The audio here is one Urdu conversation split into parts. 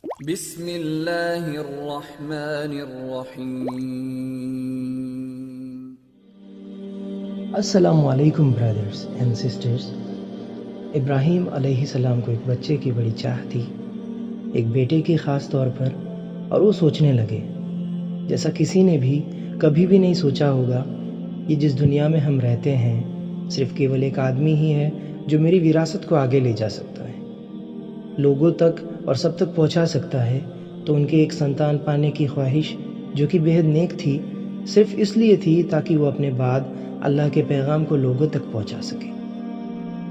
بسم اللہ الرحمن الرحیم۔ السلام علیکم برادرز اینڈ سسٹرز۔ ابراہیم علیہ السلام کو ایک بچے کی بڑی چاہ تھی، ایک بیٹے کی خاص طور پر، اور وہ سوچنے لگے جیسا کسی نے بھی کبھی بھی نہیں سوچا ہوگا، یہ جس دنیا میں ہم رہتے ہیں صرف کیول ایک آدمی ہی ہے جو میری وراثت کو آگے لے جا سکتا ہے، لوگوں تک اور سب تک پہنچا سکتا ہے۔ تو ان کے ایک سنتان پانے کی خواہش جو کہ بے حد نیک تھی، صرف اس لیے تھی تاکہ وہ اپنے بعد اللہ کے پیغام کو لوگوں تک پہنچا سکے۔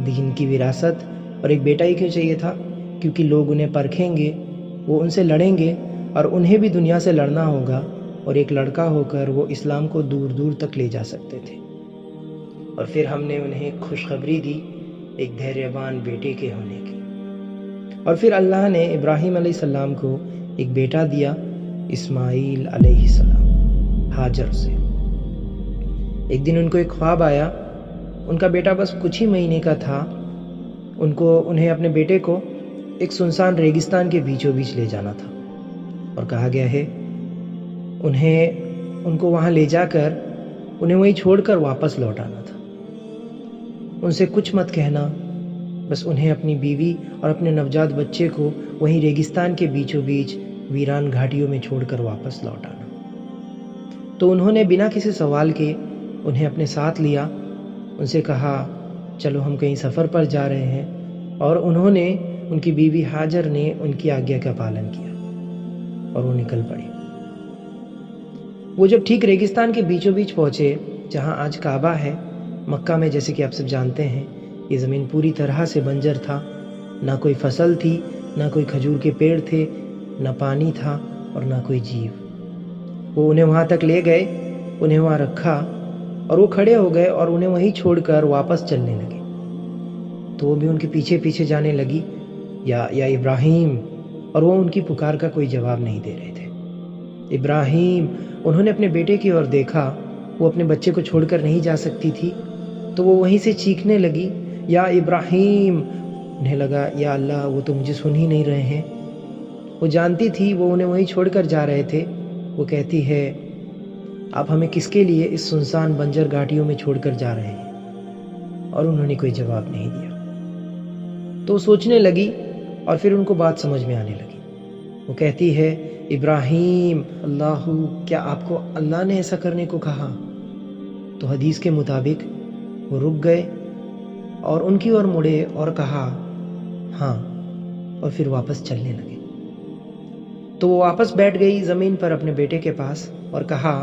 دین کی وراثت اور ایک بیٹا ہی کیوں چاہیے تھا؟ کیونکہ لوگ انہیں پرکھیں گے، وہ ان سے لڑیں گے، اور انہیں بھی دنیا سے لڑنا ہوگا، اور ایک لڑکا ہو کر وہ اسلام کو دور دور تک لے جا سکتے تھے۔ اور پھر ہم نے انہیں خوشخبری دی ایک دھیریہوان بیٹے کے ہونے کی، اور پھر اللہ نے ابراہیم علیہ السلام کو ایک بیٹا دیا، اسماعیل علیہ السلام، ہاجر سے۔ ایک دن ان کو ایک خواب آیا، ان کا بیٹا بس کچھ ہی مہینے کا تھا، انہیں اپنے بیٹے کو ایک سنسان ریگستان کے بیچوں بیچ لے جانا تھا، اور کہا گیا ہے ان کو وہاں لے جا کر انہیں وہیں چھوڑ کر واپس لوٹ آنا تھا۔ ان سے کچھ مت کہنا، بس انہیں اپنی بیوی اور اپنے نوجات بچے کو وہیں ریگستان کے بیچوں بیچ ویران گھاٹیوں میں چھوڑ کر واپس لوٹ آنا۔ تو انہوں نے بنا کسی سوال کے انہیں اپنے ساتھ لیا، ان سے کہا چلو ہم کہیں سفر پر جا رہے ہیں، اور ان کی بیوی ہاجر نے ان کی آگیا کا پالن کیا، اور وہ نکل پڑے۔ وہ جب ٹھیک ریگستان کے بیچوں بیچ پہنچے جہاں آج کعبہ ہے، مکہ میں جیسے کہ آپ سب جانتے ہیں یہ زمین پوری طرح سے بنجر تھا، نہ کوئی فصل تھی، نہ کوئی کھجور کے پیڑ تھے، نہ پانی تھا، اور نہ کوئی جیو۔ وہ انہیں وہاں تک لے گئے، انہیں وہاں رکھا، اور وہ کھڑے ہو گئے اور انہیں وہیں چھوڑ کر واپس چلنے لگے۔ تو وہ بھی ان کے پیچھے پیچھے جانے لگی، یا ابراہیم، اور وہ ان کی پکار کا کوئی جواب نہیں دے رہے تھے۔ ابراہیم، انہوں نے اپنے بیٹے کی اور دیکھا، وہ اپنے بچے کو چھوڑ کر نہیں جا سکتی تھی، تو وہ وہیں سے چیخنے لگی، یا ابراہیم۔ انہیں لگا یا اللہ، وہ تو مجھے سن ہی نہیں رہے ہیں۔ وہ جانتی تھی وہ انہیں وہیں چھوڑ کر جا رہے تھے۔ وہ کہتی ہے آپ ہمیں کس کے لیے اس سنسان بنجر گھاٹیوں میں چھوڑ کر جا رہے ہیں؟ اور انہوں نے کوئی جواب نہیں دیا۔ تو وہ سوچنے لگی، اور پھر ان کو بات سمجھ میں آنے لگی۔ وہ کہتی ہے ابراہیم، اللہ، کیا آپ کو اللہ نے ایسا کرنے کو کہا؟ تو حدیث کے مطابق وہ رک گئے اور ان کی اور مڑے اور کہا ہاں، اور پھر واپس چلنے لگے۔ تو وہ واپس بیٹھ گئی زمین پر اپنے بیٹے کے پاس، اور کہا،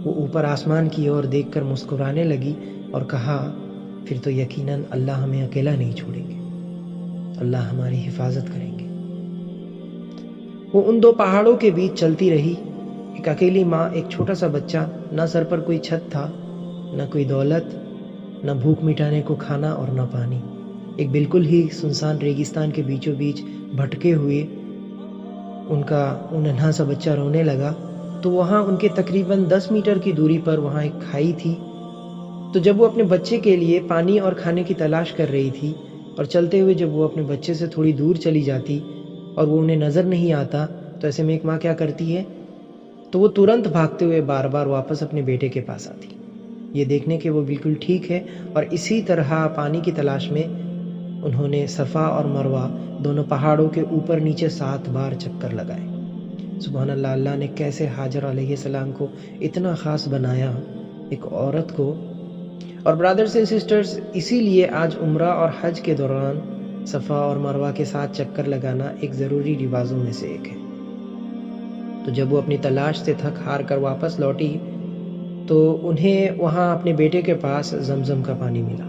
وہ اوپر آسمان کی اور دیکھ کر مسکرانے لگی اور کہا پھر تو یقیناً اللہ ہمیں اکیلا نہیں چھوڑیں گے، اللہ ہماری حفاظت کریں گے۔ وہ ان دو پہاڑوں کے بیچ چلتی رہی، ایک اکیلی ماں، ایک چھوٹا سا بچہ، نہ سر پر کوئی چھت تھا، نہ کوئی دولت، نہ بھوک مٹانے کو کھانا اور نہ پانی، ایک بالکل ہی سنسان ریگستان کے بیچوں بیچ بھٹکے ہوئے۔ ان ننھا سا بچہ رونے لگا، تو وہاں ان کے تقریباً 10 میٹر کی دوری پر وہاں ایک کھائی تھی۔ تو جب وہ اپنے بچے کے لیے پانی اور کھانے کی تلاش کر رہی تھی، اور چلتے ہوئے جب وہ اپنے بچے سے تھوڑی دور چلی جاتی اور وہ انہیں نظر نہیں آتا، تو ایسے میں ایک ماں کیا کرتی ہے؟ تو وہ ترنت بھاگتے ہوئے بار بار واپس اپنے بیٹے کے پاس آتی، یہ دیکھنے کہ وہ بالکل ٹھیک ہے۔ اور اسی طرح پانی کی تلاش میں انہوں نے صفا اور مروہ دونوں پہاڑوں کے اوپر نیچے 7 بار چکر لگائے۔ سبحان اللہ، اللہ نے کیسے ہاجر علیہ السلام کو اتنا خاص بنایا، ایک عورت کو۔ اور برادرز اینڈ سسٹرز، اسی لیے آج عمرہ اور حج کے دوران صفا اور مروہ کے ساتھ چکر لگانا ایک ضروری رواجوں میں سے ایک ہے۔ تو جب وہ اپنی تلاش سے تھک ہار کر واپس لوٹی، تو انہیں وہاں اپنے بیٹے کے پاس زمزم کا پانی ملا۔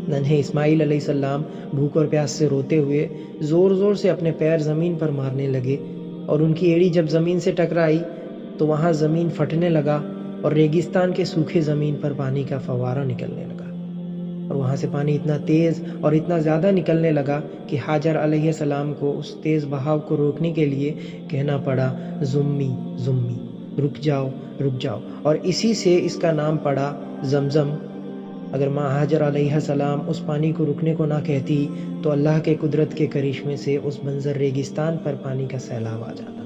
ننھے اسماعیل علیہ السلام بھوک اور پیاس سے روتے ہوئے زور زور سے اپنے پیر زمین پر مارنے لگے، اور ان کی ایڑی جب زمین سے ٹکرائی تو وہاں زمین پھٹنے لگا، اور ریگستان کے سوکھے زمین پر پانی کا فوارہ نکلنے لگا، اور وہاں سے پانی اتنا تیز اور اتنا زیادہ نکلنے لگا کہ ہاجر علیہ السلام کو اس تیز بہاؤ کو روکنے کے لیے کہنا پڑا زمی زمی، رک جاؤ رک جاؤ، اور اسی سے اس کا نام پڑا زمزم، اگر ماں ہاجر علیہ السلام اس پانی کو رکنے کو نہ کہتی تو اللہ کے قدرت کے کرشمے سے اس منظر ریگستان پر پانی کا سیلاب آ جاتا۔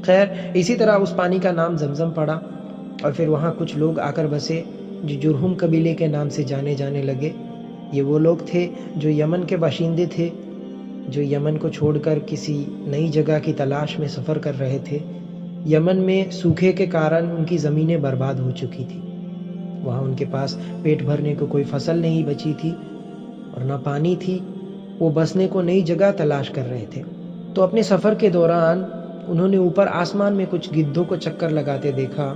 خیر، اسی طرح اس پانی کا نام زمزم پڑا، اور پھر وہاں کچھ لوگ آ کر بسے جو جرہم قبیلے کے نام سے جانے جانے لگے۔ یہ وہ لوگ تھے جو یمن کے باشندے تھے، جو یمن کو چھوڑ کر کسی نئی جگہ کی تلاش میں سفر کر رہے تھے۔ یمن میں سوکھے کے کارن ان کی زمینیں برباد ہو چکی تھی، وہاں ان کے پاس پیٹ بھرنے کو کوئی فصل نہیں بچی تھی اور نہ پانی تھی، وہ بسنے کو نئی جگہ تلاش کر رہے تھے۔ تو اپنے سفر کے دوران انہوں نے اوپر آسمان میں کچھ گدھوں کو چکر لگاتے دیکھا۔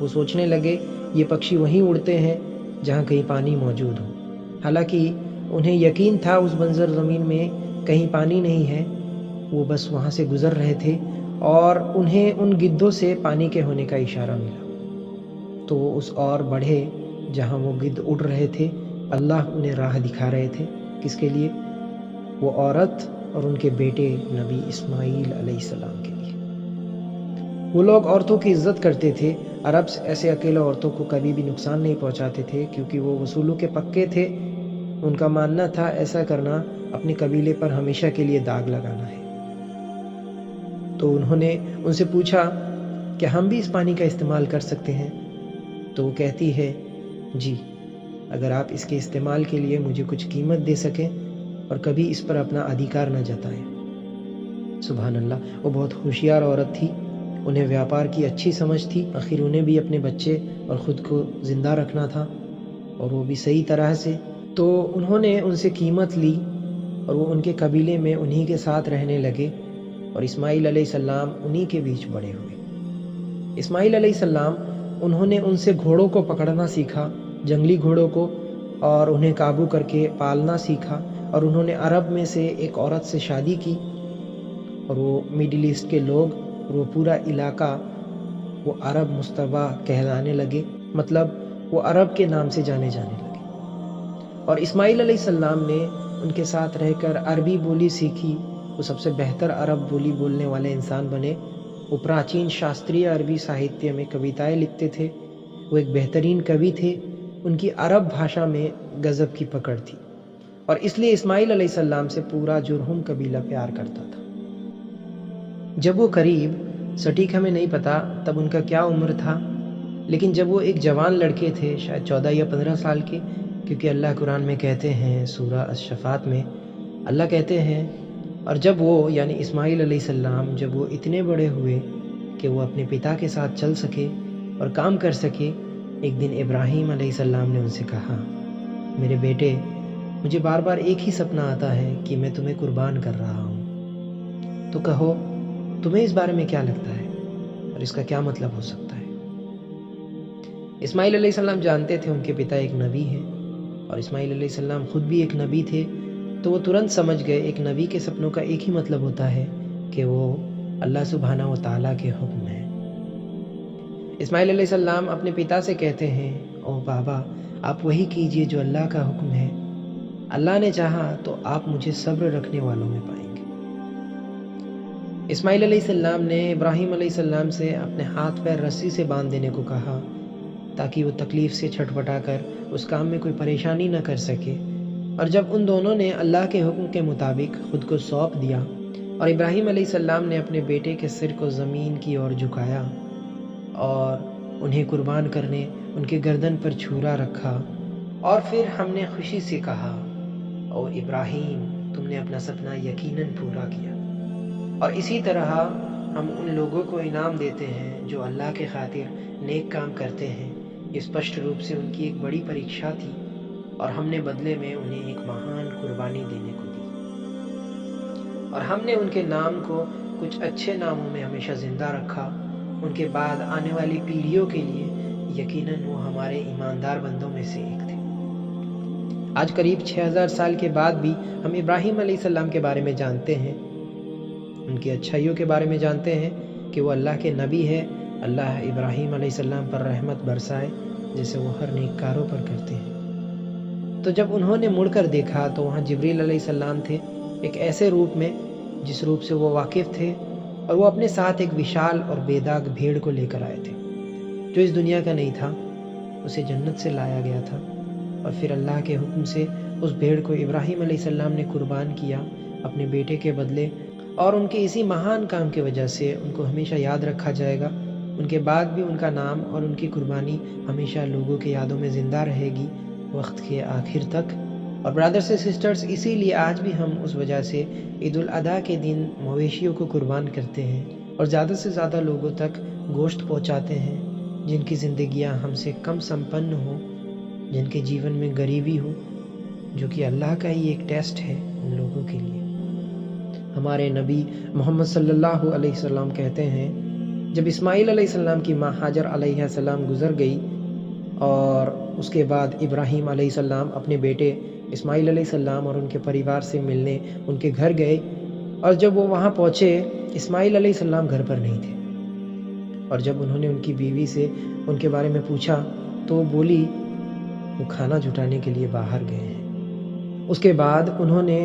وہ سوچنے لگے یہ پکشی وہیں اڑتے ہیں جہاں کہیں پانی موجود ہو، حالانکہ انہیں یقین تھا اس بنجر زمین میں کہیں پانی نہیں ہے، وہ بس وہاں سے گزر رہے تھے اور انہیں ان گدھوں سے پانی کے ہونے کا اشارہ ملا، تو وہ اس اور بڑھے جہاں وہ گدھ اڑ رہے تھے۔ اللہ انہیں راہ دکھا رہے تھے، کس کے لیے؟ وہ عورت اور ان کے بیٹے نبی اسماعیل علیہ السلام کے لیے۔ وہ لوگ عورتوں کی عزت کرتے تھے، عرب ایسے اکیلے عورتوں کو کبھی بھی نقصان نہیں پہنچاتے تھے کیونکہ وہ وصولوں کے پکے تھے۔ ان کا ماننا تھا ایسا کرنا اپنے قبیلے پر ہمیشہ کے لیے داغ لگانا ہے۔ تو انہوں نے ان سے پوچھا کہ ہم بھی اس پانی کا استعمال کر سکتے ہیں؟ تو وہ کہتی ہے جی، اگر آپ اس کے استعمال کے لیے مجھے کچھ قیمت دے سکیں اور کبھی اس پر اپنا ادھیکار نہ جتائیں۔ سبحان اللہ، وہ بہت ہوشیار عورت تھی، انہیں ویاپار کی اچھی سمجھ تھی، آخر انہیں بھی اپنے بچے اور خود کو زندہ رکھنا تھا، اور وہ بھی صحیح طرح سے۔ تو انہوں نے ان سے قیمت لی اور وہ ان کے قبیلے میں انہی کے ساتھ رہنے لگے، اور اسماعیل علیہ السلام انہی کے بیچ بڑے ہوئے۔ اسماعیل علیہ السلام انہوں نے ان سے گھوڑوں کو پکڑنا سیکھا، جنگلی گھوڑوں کو، اور انہیں قابو کر کے پالنا سیکھا، اور انہوں نے عرب میں سے ایک عورت سے شادی کی، اور وہ میڈل ایسٹ کے لوگ اور وہ پورا علاقہ وہ عرب مصطبہ کہلانے لگے، مطلب وہ عرب کے نام سے جانے لگے۔ اور اسماعیل علیہ السلام نے ان کے ساتھ رہ کر عربی بولی سیکھی، وہ سب سے بہتر عرب بولی بولنے والے انسان بنے۔ وہ پراچین شاستری عربی ساہتیہ میں کویتائیں لکھتے تھے، وہ ایک بہترین کوی تھے، ان کی عرب بھاشا میں غضب کی پکڑ تھی، اور اس لیے اسماعیل علیہ السلام سے پورا جرہم قبیلہ پیار کرتا تھا۔ جب وہ قریب، سٹیک ہمیں نہیں پتا تب ان کا کیا عمر تھا، لیکن جب وہ ایک جوان لڑکے تھے، شاید 14 یا 15 سال کے، کیونکہ اللہ قرآن میں کہتے ہیں سورہ الشفاعت میں اللہ کہتے ہیں، اور جب وہ یعنی اسماعیل علیہ السلام جب وہ اتنے بڑے ہوئے کہ وہ اپنے پتا کے ساتھ چل سکے اور کام کر سکے، ایک دن ابراہیم علیہ السلام نے ان سے کہا، میرے بیٹے، مجھے بار بار ایک ہی سپنا آتا ہے کہ میں تمہیں قربان کر رہا ہوں، تو کہو تمہیں اس بارے میں کیا لگتا ہے اور اس کا کیا مطلب ہو سکتا ہے؟ اسماعیل علیہ السلام جانتے تھے ان کے پتا ایک نبی ہیں، اور اسماعیل علیہ السلام خود بھی ایک نبی تھے، تو وہ ترنت سمجھ گئے ایک نبی کے سپنوں کا ایک ہی مطلب ہوتا ہے کہ وہ اللہ سبحانہ و تعالیٰ کے حکم ہے۔ اسماعیل علیہ السلام اپنے پتا سے کہتے ہیں، او بابا، آپ وہی کیجئے جو اللہ کا حکم ہے، اللہ نے چاہا تو آپ مجھے صبر رکھنے والوں میں پائیں گے۔ اسماعیل علیہ السلام نے ابراہیم علیہ السلام سے اپنے ہاتھ پیر رسی سے باندھ دینے کو کہا تاکہ وہ تکلیف سے چھٹپٹا کر اس کام میں کوئی پریشانی نہ کر سکے، اور جب ان دونوں نے اللہ کے حکم کے مطابق خود کو سونپ دیا اور ابراہیم علیہ السلام نے اپنے بیٹے کے سر کو زمین کی اور جھکایا اور انہیں قربان کرنے ان کے گردن پر چھرا رکھا، اور پھر ہم نے خوشی سے کہا، او ابراہیم، تم نے اپنا سپنا یقیناً پورا کیا، اور اسی طرح ہم ان لوگوں کو انعام دیتے ہیں جو اللہ کے خاطر نیک کام کرتے ہیں۔ یہ اسپشٹ روپ سے ان کی ایک بڑی پریکشا تھی، اور ہم نے بدلے میں انہیں ایک مہان قربانی دینے کو دی، اور ہم نے ان کے نام کو کچھ اچھے ناموں میں ہمیشہ زندہ رکھا، ان کے بعد آنے والی پیڑھیوں کے لیے، یقیناً وہ ہمارے ایماندار بندوں میں سے ایک تھے۔ آج قریب 6000 سال کے بعد بھی ہم ابراہیم علیہ السلام کے بارے میں جانتے ہیں، ان کی اچھائیوں کے بارے میں جانتے ہیں کہ وہ اللہ کے نبی ہے۔ اللہ ابراہیم علیہ السلام پر رحمت برسائے جیسے وہ ہر نیک کاروں پر کرتے ہیں۔ تو جب انہوں نے مڑ کر دیکھا تو وہاں جبریل علیہ السلام تھے، ایک ایسے روپ میں جس روپ سے وہ واقف تھے، اور وہ اپنے ساتھ ایک وشال اور بے داغ بھیڑ کو لے کر آئے تھے جو اس دنیا کا نہیں تھا، اسے جنت سے لایا گیا تھا، اور پھر اللہ کے حکم سے اس بھیڑ کو ابراہیم علیہ السلام نے قربان کیا اپنے بیٹے کے بدلے، اور ان کے اسی مہان کام کی وجہ سے ان کو ہمیشہ یاد رکھا جائے گا۔ ان کے بعد بھی ان کا نام اور ان کی قربانی ہمیشہ لوگوں کے یادوں میں زندہ رہے گی وقت کے آخر تک۔ اور برادرز سے سسٹرز، اسی لیے آج بھی ہم اس وجہ سے عید الاضحیٰ کے دن مویشیوں کو قربان کرتے ہیں اور زیادہ سے زیادہ لوگوں تک گوشت پہنچاتے ہیں جن کی زندگیاں ہم سے کم سمپن ہوں، جن کے جیون میں غریبی ہو، جو کہ اللہ کا ہی ایک ٹیسٹ ہے ان لوگوں کے لیے۔ ہمارے نبی محمد صلی اللہ علیہ وسلم کہتے ہیں، جب اسماعیل علیہ السلام کی ماں ہاجر علیہ السلام گزر گئی اور اس کے بعد ابراہیم علیہ السلام اپنے بیٹے اسماعیل علیہ السلام اور ان کے پریوار سے ملنے ان کے گھر گئے، اور جب وہ وہاں پہنچے اسماعیل علیہ السلام گھر پر نہیں تھے، اور جب انہوں نے ان کی بیوی سے ان کے بارے میں پوچھا تو وہ بولی وہ کھانا جٹانے کے لیے باہر گئے ہیں۔ اس کے بعد انہوں نے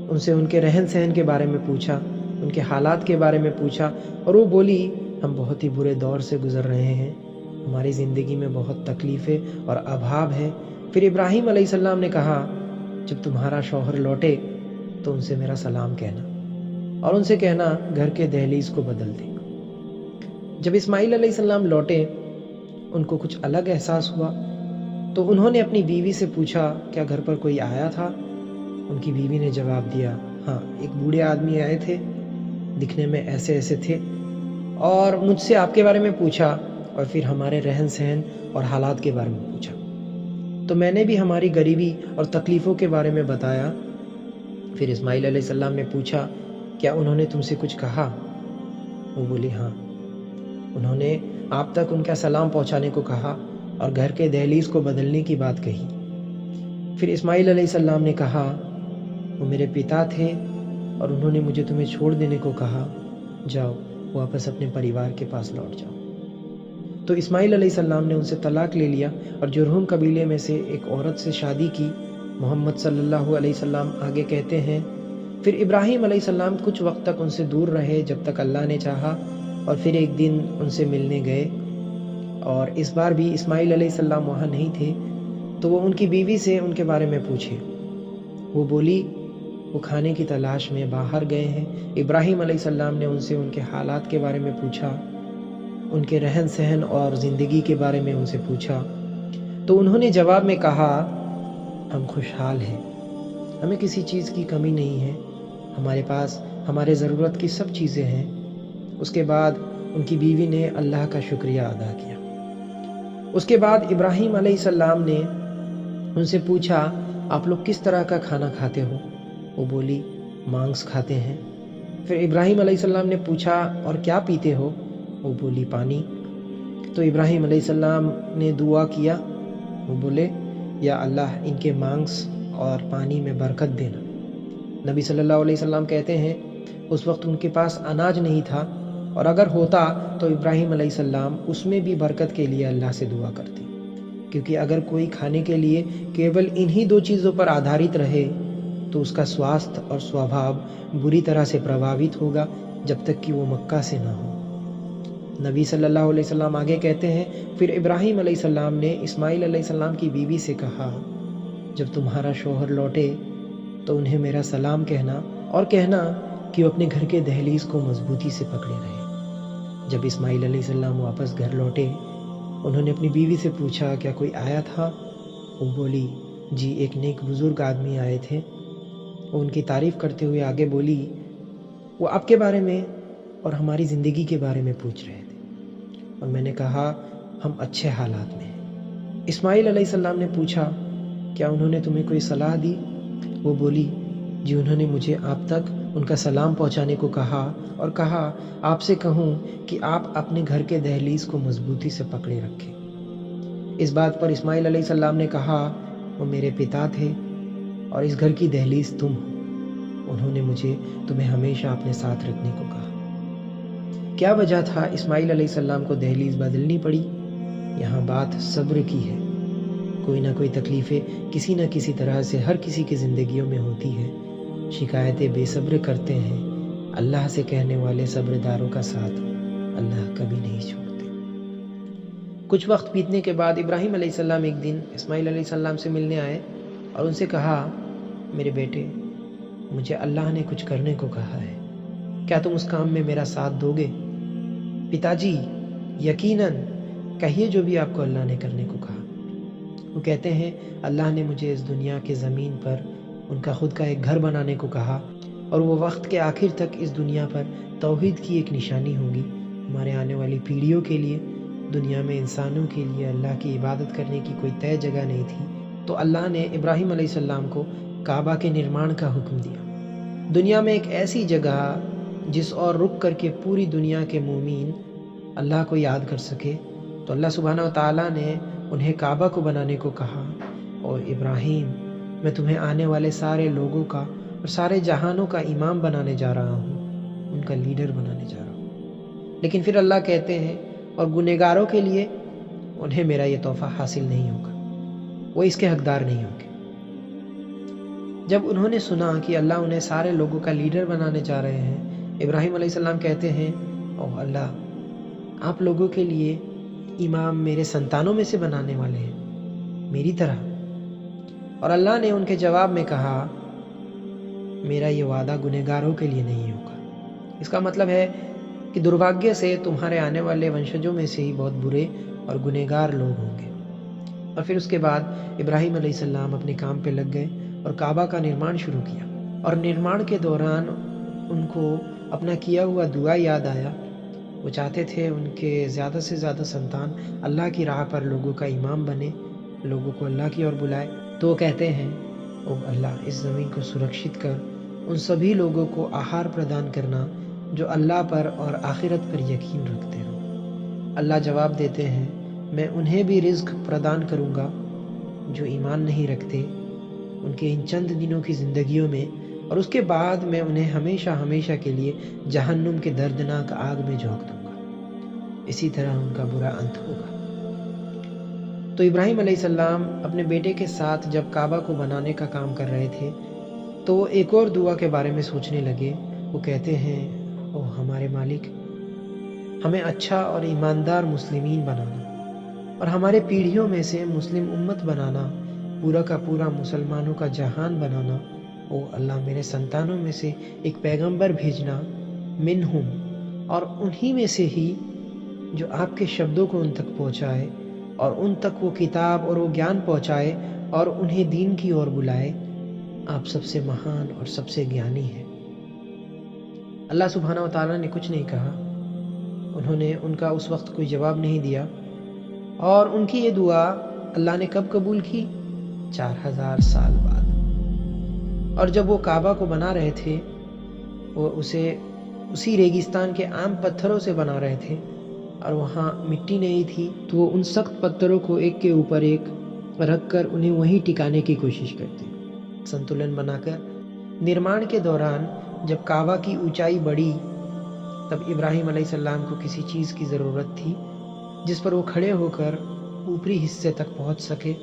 ان سے ان کے رہن سہن کے بارے میں پوچھا، ان کے حالات کے بارے میں پوچھا، اور وہ بولی ہم بہت ہی برے دور سے گزر رہے ہیں، ہماری زندگی میں بہت تکلیفیں اور ابھاب ہے۔ پھر ابراہیم علیہ السلام نے کہا جب تمہارا شوہر لوٹے تو ان سے میرا سلام کہنا اور ان سے کہنا گھر کے دہلیز کو بدل دے۔ جب اسماعیل علیہ السلام لوٹے ان کو کچھ الگ احساس ہوا تو انہوں نے اپنی بیوی سے پوچھا کیا گھر پر کوئی آیا تھا؟ ان کی بیوی نے جواب دیا ہاں، ایک بوڑھے آدمی آئے تھے، دکھنے میں ایسے ایسے تھے، اور مجھ سے آپ کے بارے میں پوچھا اور پھر ہمارے رہن سہن اور حالات کے بارے میں پوچھا، تو میں نے بھی ہماری غریبی اور تکلیفوں کے بارے میں بتایا۔ پھر اسماعیل علیہ السلام نے پوچھا کیا انہوں نے تم سے کچھ کہا؟ وہ بولی ہاں، انہوں نے آپ تک ان کا سلام پہنچانے کو کہا اور گھر کے دہلیز کو بدلنے کی بات کہی۔ پھر اسماعیل علیہ السلام نے کہا وہ میرے پتا تھے اور انہوں نے مجھے تمہیں چھوڑ دینے کو کہا، جاؤ واپس اپنے پریوار کے پاس لوٹ جاؤ۔ تو اسماعیل علیہ السلام نے ان سے طلاق لے لیا اور جرہم قبیلے میں سے ایک عورت سے شادی کی۔ محمد صلی اللہ علیہ وسلم آگے کہتے ہیں پھر ابراہیم علیہ السلام کچھ وقت تک ان سے دور رہے جب تک اللہ نے چاہا، اور پھر ایک دن ان سے ملنے گئے، اور اس بار بھی اسماعیل علیہ السلام وہاں نہیں تھے، تو وہ ان کی بیوی سے ان کے بارے میں پوچھے۔ وہ بولی وہ کھانے کی تلاش میں باہر گئے ہیں۔ ابراہیم علیہ السلام نے ان سے ان کے حالات کے بارے میں پوچھا، ان کے رہن سہن اور زندگی کے بارے میں ان سے پوچھا، تو انہوں نے جواب میں کہا ہم خوشحال ہیں، ہمیں کسی چیز کی کمی نہیں ہے، ہمارے پاس ہمارے ضرورت کی سب چیزیں ہیں۔ اس کے بعد ان کی بیوی نے اللہ کا شکریہ ادا کیا۔ اس کے بعد ابراہیم علیہ السلام نے ان سے پوچھا آپ لوگ کس طرح کا کھانا کھاتے ہو؟ وہ بولی مانس کھاتے ہیں۔ پھر ابراہیم علیہ السلام نے پوچھا اور کیا پیتے ہو؟ وہ بولی پانی۔ تو ابراہیم علیہ السلام نے دعا کیا، وہ بولے یا اللہ ان کے مانس اور پانی میں برکت دینا۔ نبی صلی اللہ علیہ وسلم کہتے ہیں اس وقت ان کے پاس اناج نہیں تھا، اور اگر ہوتا تو ابراہیم علیہ السلام اس میں بھی برکت کے لیے اللہ سے دعا کرتے، کیونکہ اگر کوئی کھانے کے لیے کیول انہی دو چیزوں پر آدھارت رہے تو اس کا سواستھ اور سوبھاؤ بری طرح سے پربھاوت ہوگا جب تک کہ وہ مکہ سے نہ ہو۔ نبی صلی اللہ علیہ وسلم آگے کہتے ہیں پھر ابراہیم علیہ السلام نے اسماعیل علیہ السلام کی بیوی سے کہا جب تمہارا شوہر لوٹے تو انہیں میرا سلام کہنا اور کہنا کہ وہ اپنے گھر کے دہلیز کو مضبوطی سے پکڑے رہے۔ جب اسماعیل علیہ السلام واپس گھر لوٹے انہوں نے اپنی بیوی سے پوچھا کیا کوئی آیا تھا؟ وہ بولی جی، ایک نیک بزرگ آدمی آئے تھے۔ وہ ان کی تعریف کرتے ہوئے آگے بولی وہ آپ کے بارے میں اور ہماری زندگی کے بارے میں پوچھ رہے تھے، اور میں نے کہا ہم اچھے حالات میں ہیں۔ اسماعیل علیہ السلام نے پوچھا کیا انہوں نے تمہیں کوئی صلاح دی؟ وہ بولی جی، انہوں نے مجھے آپ تک ان کا سلام پہنچانے کو کہا اور کہا آپ سے کہوں کہ آپ اپنے گھر کے دہلیز کو مضبوطی سے پکڑے رکھیں۔ اس بات پر اسماعیل علیہ السلام نے کہا وہ میرے پتا تھے اور اس گھر کی دہلیز تم ہو، انہوں نے مجھے تمہیں ہمیشہ اپنے ساتھ رکھنے کو کہا۔ کیا وجہ تھا اسماعیل علیہ السلام کو دہلیز بدلنی پڑی؟ یہاں بات صبر کی ہے۔ کوئی نہ کوئی تکلیفیں کسی نہ کسی طرح سے ہر کسی کی زندگیوں میں ہوتی ہے۔ شکایتیں بے صبر کرتے ہیں، اللہ سے کہنے والے صبرداروں کا ساتھ اللہ کبھی نہیں چھوڑتے۔ کچھ وقت بیتنے کے بعد ابراہیم علیہ السلام ایک دن اسماعیل علیہ السلام سے ملنے آئے اور ان سے کہا، میرے بیٹے، مجھے اللہ نے کچھ کرنے کو کہا ہے، کیا تم اس کام میں میرا ساتھ دو گے؟ پتا جی، یقیناً، کہیے جو بھی آپ کو اللہ نے کرنے کو کہا۔ وہ کہتے ہیں، اللہ نے مجھے اس دنیا کے زمین پر ان کا خود کا ایک گھر بنانے کو کہا، اور وہ وقت کے آخر تک اس دنیا پر توحید کی ایک نشانی ہوگی ہمارے آنے والی پیڑھیوں کے لیے۔ دنیا میں انسانوں کے لیے اللہ کی عبادت کرنے کی کوئی طے جگہ نہیں تھی، تو اللہ نے ابراہیم علیہ السلام کو کعبہ کے نرمان کا حکم دیا۔ دنیا میں ایک ایسی جگہ جس اور رک کر کے پوری دنیا کے مومن اللہ کو یاد کر سکے، تو اللہ سبحانہ و تعالیٰ نے انہیں کعبہ کو بنانے کو کہا، اور ابراہیم، میں تمہیں آنے والے سارے لوگوں کا اور سارے جہانوں کا امام بنانے جا رہا ہوں، ان کا لیڈر بنانے جا رہا ہوں۔ لیکن پھر اللہ کہتے ہیں، اور گنہگاروں کے لیے انہیں میرا یہ تحفہ حاصل نہیں ہوگا، وہ اس کے حقدار نہیں ہوں گے۔ جب انہوں نے سنا کہ اللہ انہیں سارے لوگوں کا لیڈر بنانے جا رہے ہیں، ابراہیم علیہ السلام کہتے ہیں، او اللہ، آپ لوگوں کے لیے امام میرے سنتانوں میں سے بنانے والے ہیں، میری طرح۔ اور اللہ نے ان کے جواب میں کہا، میرا یہ وعدہ گنہگاروں کے لیے نہیں ہوگا۔ اس کا مطلب ہے کہ دربھاگیہ سے تمہارے آنے والے ونشجوں میں سے ہی بہت برے اور گنہگار لوگ ہوں گے۔ اور پھر اس کے بعد ابراہیم علیہ السلام اپنے کام پہ لگ گئے اور کعبہ کا نرمان شروع کیا، اور نرمان کے دوران ان کو اپنا کیا ہوا دعا یاد آیا۔ وہ چاہتے تھے ان کے زیادہ سے زیادہ سنتان اللہ کی راہ پر لوگوں کا امام بنے، لوگوں کو اللہ کی اور بلائے۔ تو وہ کہتے ہیں، او اللہ، اس زمین کو سرکشت کر، ان سبھی لوگوں کو آہار پردان کرنا جو اللہ پر اور آخرت پر یقین رکھتے ہوں۔ اللہ جواب دیتے ہیں، میں انہیں بھی رزق پردان کروں گا جو ایمان نہیں رکھتے ان کے ان چند دنوں کی زندگیوں میں، اور اس کے بعد میں انہیں ہمیشہ ہمیشہ کے لیے جہنم کے دردناک آگ میں جھونک دوں گا، اسی طرح ان کا برا انت ہوگا۔ تو ابراہیم علیہ السلام اپنے بیٹے کے ساتھ جب کعبہ کو بنانے کا کام کر رہے تھے تو وہ ایک اور دعا کے بارے میں سوچنے لگے۔ وہ کہتے ہیں، او ہمارے مالک، ہمیں اچھا اور ایماندار مسلمین بنانا، اور ہمارے پیڑھیوں میں سے مسلم امت بنانا، پورا کا پورا مسلمانوں کا جہان بنانا۔ او اللہ، میرے سنتانوں میں سے ایک پیغمبر بھیجنا، منہم، اور انہی میں سے ہی جو آپ کے شبدوں کو ان تک پہنچائے، اور ان تک وہ کتاب اور وہ گیان پہنچائے اور انہیں دین کی اور بلائے۔ آپ سب سے مہان اور سب سے گیانی ہے۔ اللہ سبحانہ و تعالیٰ نے کچھ نہیں کہا، انہوں نے ان کا اس وقت کوئی جواب نہیں دیا، اور ان کی یہ دعا اللہ نے کب قبول کی؟ 4000 سال بعد۔ اور جب وہ کعبہ کو بنا رہے تھے، وہ اسے اسی ریگستان کے عام پتھروں سے بنا رہے تھے، اور وہاں مٹی نہیں تھی، تو وہ ان سخت پتھروں کو ایک کے اوپر ایک رکھ کر انہیں وہیں ٹکانے کی کوشش کرتے، سنتولن بنا کر۔ نرمان کے دوران جب کعبہ کی اونچائی بڑھی، تب ابراہیم علیہ السلام کو کسی چیز کی ضرورت تھی جس پر وہ کھڑے ہو کر اوپری حصے تک پہنچ سکے،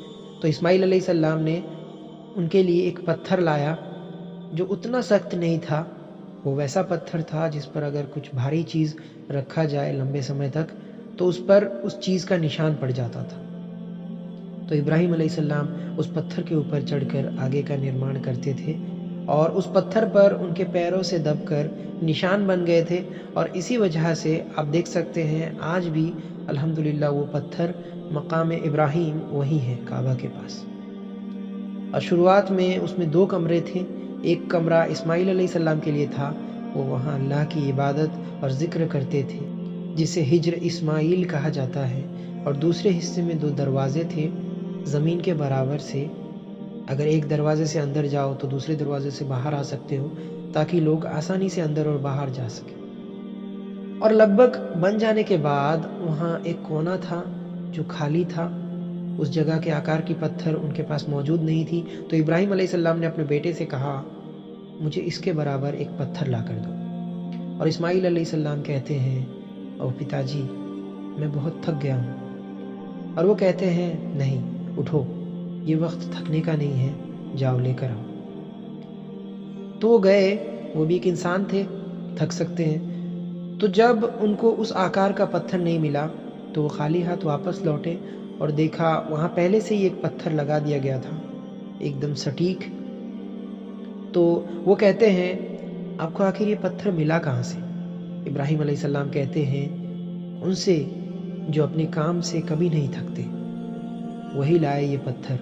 تو اسماعیل علیہ السلام نے ان کے لیے ایک پتھر لایا جو اتنا سخت نہیں تھا، وہ ویسا پتھر تھا جس پر اگر کچھ بھاری چیز رکھا جائے لمبے سمے تک تو اس پر اس چیز کا نشان پڑ جاتا تھا۔ تو ابراہیم علیہ السلام اس پتھر کے اوپر چڑھ کر آگے کا نرمان کرتے تھے، اور اس پتھر پر ان کے پیروں سے دب کر نشان بن گئے تھے، اور اسی وجہ سے آپ دیکھ سکتے ہیں آج بھی الحمدللہ وہ پتھر مقام ابراہیم وہی ہے کعبہ کے پاس۔ اور شروعات میں اس میں 2 کمرے تھے، ایک کمرہ اسماعیل علیہ السلام کے لیے تھا، وہ وہاں اللہ کی عبادت اور ذکر کرتے تھے جسے ہجر اسماعیل کہا جاتا ہے، اور دوسرے حصے میں 2 دروازے تھے زمین کے برابر سے، اگر ایک دروازے سے اندر جاؤ تو دوسرے دروازے سے باہر آ سکتے ہو تاکہ لوگ آسانی سے اندر اور باہر جا سکیں۔ اور لگ بھگ بن جانے کے بعد وہاں ایک کونا تھا جو خالی تھا، اس جگہ کے آکار کی پتھر ان کے پاس موجود نہیں تھی، تو ابراہیم علیہ السلام نے اپنے بیٹے سے کہا، مجھے اس کے برابر ایک پتھر لا کر دو۔ اور اسماعیل علیہ السلام کہتے ہیں، او پتا جی، میں بہت تھک گیا ہوں۔ اور وہ کہتے ہیں، نہیں، اٹھو، یہ وقت تھکنے کا نہیں ہے، جاؤ لے کر آؤ۔ تو وہ گئے، وہ بھی ایک انسان تھے، تھک سکتے ہیں۔ تو جب ان کو اس آکار کا پتھر نہیں ملا تو وہ خالی ہاتھ واپس لوٹے اور دیکھا وہاں پہلے سے ہی ایک پتھر لگا دیا گیا تھا، ایک دم سٹیک۔ تو وہ کہتے ہیں آپ کو آخر یہ پتھر ملا کہاں سے؟ ابراہیم علیہ السلام کہتے ہیں ان سے جو اپنے کام سے کبھی نہیں تھکتے، وہی لائے یہ پتھر،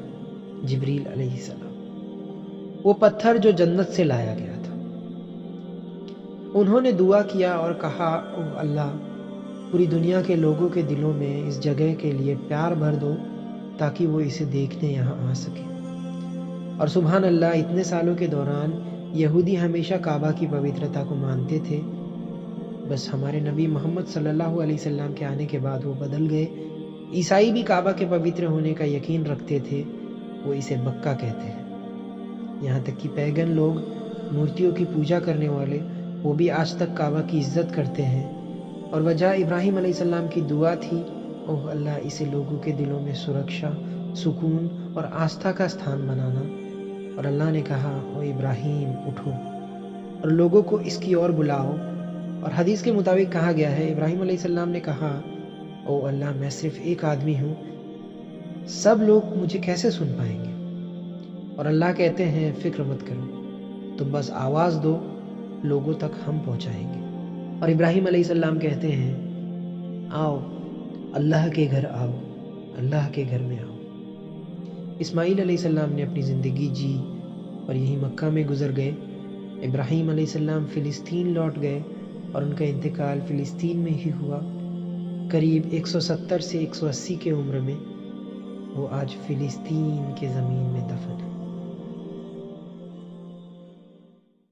جبریل علیہ السلام، وہ پتھر جو جنت سے لایا گیا تھا۔ انہوں نے دعا کیا اور کہا او اللہ، پوری دنیا کے لوگوں کے دلوں میں اس جگہ کے لیے پیار بھر دو تاکہ وہ اسے دیکھنے یہاں آ سکے۔ اور سبحان اللہ، اتنے سالوں کے دوران یہودی ہمیشہ کعبہ کی پوترتا کو مانتے تھے، بس ہمارے نبی محمد صلی اللہ علیہ وسلم کے آنے کے بعد وہ بدل گئے۔ عیسائی بھی کعبہ کے پوتر ہونے کا یقین رکھتے تھے، وہ اسے مکہ کہتے ہیں۔ یہاں تک کہ پیگن لوگ، مورتیوں کی پوجا کرنے والے، وہ بھی آج تک کعبہ کی عزت کرتے ہیں، اور وجہ ابراہیم علیہ السلام کی دعا تھی، اوہ اللہ، اسے لوگوں کے دلوں میں سرکشا، سکون اور آستھا کا استھان بنانا۔ اور اللہ نے کہا او ابراہیم اٹھو اور لوگوں کو اس کی اور بلاؤ۔ اور حدیث کے مطابق کہا گیا ہے ابراہیم علیہ السلام نے کہا او اللہ، میں صرف ایک آدمی ہوں، سب لوگ مجھے کیسے سن پائیں گے؟ اور اللہ کہتے ہیں فکر مت کرو، تم بس آواز دو، لوگوں تک ہم پہنچائیں گے۔ اور ابراہیم علیہ السلام کہتے ہیں آؤ اللہ کے گھر آؤ، اللہ کے گھر میں آؤ۔ اسماعیل علیہ السلام نے اپنی زندگی جی اور یہی مکہ میں گزر گئے۔ ابراہیم علیہ السلام فلسطین لوٹ گئے اور ان کا انتقال فلسطین میں ہی ہوا۔ قریب 170 سے 180 کی عمر میں وہ آج فلسطین کے زمین میں دفن ہے۔